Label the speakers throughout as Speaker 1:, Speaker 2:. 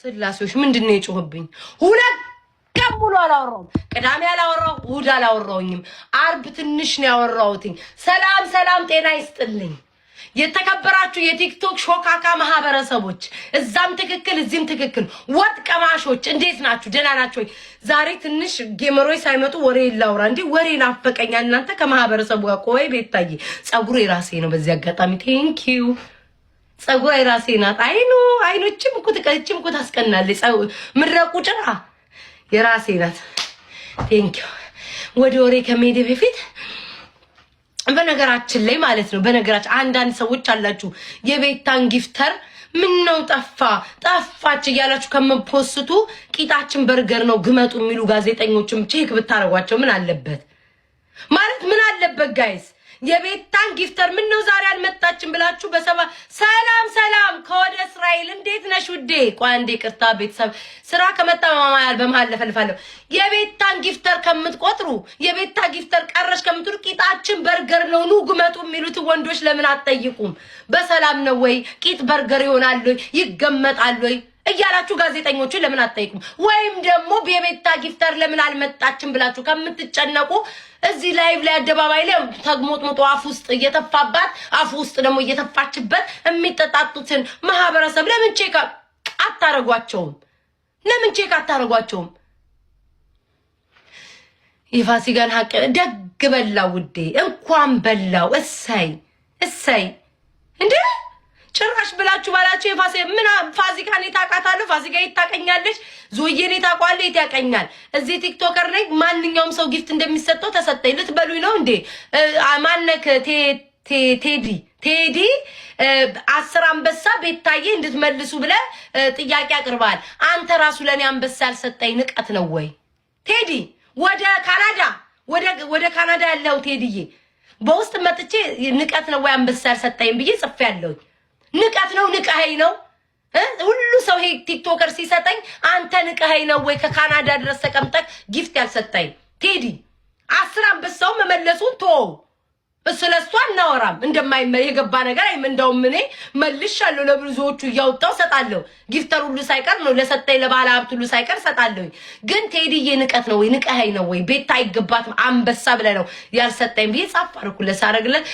Speaker 1: ስላሴዎች ምንድነው የጮህብኝ? ሁለት ቀን ሙሉ አላወራሁም። ቅዳሜ አላወራሁ፣ እሑድ አላወራሁኝም። አርብ ትንሽ ነው ያወራሁትኝ። ሰላም ሰላም፣ ጤና ይስጥልኝ የተከበራችሁ የቲክቶክ ሾካካ ማህበረሰቦች፣ እዛም ትክክል እዚህም ትክክል ወጥ ቀማሾች እንዴት ናችሁ? ደህና ናችሁ ወይ? ዛሬ ትንሽ ጌመሮች ሳይመጡ ወሬ ላውራ እንዴ። ወሬ ናፈቀኛ እናንተ ከማህበረሰቡ ጋር። ቆይ ቤታዬ ጸጉሬ ራሴ ነው። በዚህ አጋጣሚ ቴንኪው። ጸጉሬ ራሴ ናት። አይኖችም እኮ ተቀጭም እኮ ታስቀናለች። ምድረቁ ጭራ የራሴ ናት። ቴንኪው። ወደ ወሬ ከመሄድ በፊት በነገራችን ላይ ማለት ነው፣ በነገራችን አንዳንድ ሰዎች አላችሁ የቤታን ጊፍተር ምን ነው ጠፋች እያላችሁ ከመፖስቱ ቂጣችን በርገር ነው ግመጡ የሚሉ ጋዜጠኞችም ቼክ ብታረጓቸው ምን አለበት? ማለት ምን አለበት ጋይስ? የቤታን ጊፍተር ምን ነው ዛሬ አልመጣችም ብላችሁ በሰባ ሰላም ከወደ እስራኤል እንዴት ነሽ ውዴ? ቆይ አንዴ ቅርታ ቤተሰብ ስራ ከመጣ ማማያል በመሃል ለፈልፋለሁ። የቤታን ጊፍተር ከምትቆጥሩ የቤታ ጊፍተር ቀረሽ ከምትሉ ቂጣችን በርገር ነው ኑ ግመጡ የሚሉት ወንዶች ለምን አትጠይቁም? በሰላም ነው ወይ ቂጥ በርገር ይሆናል ወይ ይገመጣል ወይ እያላችሁ ጋዜጠኞቹ ለምን አትጠይቁም? ወይም ደግሞ የቤታ ጊፍተር ለምን አልመጣችም ብላችሁ ከምትጨነቁ እዚህ ላይቭ ላይ አደባባይ ላይ ተግሞጥሞጦ አፍ ውስጥ እየተፋባት አፍ ውስጥ ደግሞ እየተፋችበት የሚጠጣጡትን ማህበረሰብ ለምን ቼክ አታረጓቸውም? ለምን ቼክ አታረጓቸውም? የፋሲካን ሀቅ ደግ በላው ውዴ፣ እንኳን በላው። እሰይ እንዴ ጭራሽ ብላችሁ ባላችሁ ምን ፋሲካን ይታቃታለሁ፣ ፋሲካ ይታቀኛለች፣ ዞዬን ይታቋል፣ ይታቀኛል። እዚህ ቲክቶከር ላይ ማንኛውም ሰው ጊፍት እንደሚሰጠው ተሰጠኝ ልትበሉኝ ነው እንዴ? ማነክ ቴዲ 10 አንበሳ ቤታዬ እንድትመልሱ ብለ ጥያቄ አቅርባል። አንተ ራሱ ለኔ አንበሳ ያልሰጠኝ ንቀት ነው ወይ? ቴዲ ወደ ካናዳ ያለው ቴዲዬ በውስጥ መጥቼ ንቀት ነው ወይ አንበሳ ያልሰጠኝ ብዬ ጽፌያለሁ። ንቀት ነው ንቀኸኝ ነው ሁሉ ሰው ይሄ ቲክቶከር ሲሰጠኝ አንተ ንቀኸኝ ነው ወይ? ከካናዳ ድረስ ተቀምጠክ ጊፍት ያልሰጠኝ ቴዲ 10 አንበሳው መመለሱን ስለሷ እናወራም። የገባ ነገር እንደውም እኔ መልሻለሁ ለብዙዎቹ እያወጣው ሰጣለሁ። ጊፍተር ሁሉ ሳይቀር ነው ለሰጠኝ ለባለ ሀብት ሁሉ ሳይቀር ሰጣለሁ። ግን ቴዲዬ ንቀት ነው ወይ ንቀኸኝ ነው ወይ? ቤታ አይገባትም አንበሳ ብለህ ነው ያልሰጠኝ ብዬ ጻፍ አደረኩለት። ሳረግለት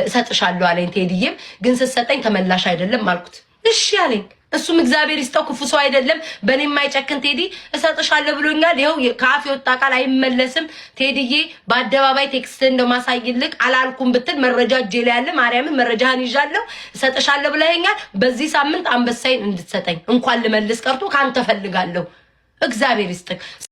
Speaker 1: እሰጥሻለሁ አለኝ። ቴዲዬም ግን ስትሰጠኝ ተመላሽ አይደለም አልኩት። እሺ አለኝ። እሱም እግዚአብሔር ይስጠው ክፉ ሰው አይደለም። በኔ የማይጨክን ቴዲ እሰጥሻለሁ ብሎኛል። ይሄው ካፌ ወጣ ቃል አይመለስም። ቴዲዬ በአደባባይ ቴክስት እንደማሳይልክ አላልኩም ብትል መረጃ እጄ ላይ ያለ ማርያምን መረጃህን ይዣለሁ። እሰጥሻለሁ ብለኸኛል። በዚህ ሳምንት አንበሳይን እንድትሰጠኝ እንኳን ልመልስ ቀርቶ ካንተ ፈልጋለሁ። እግዚአብሔር ይስጥክ።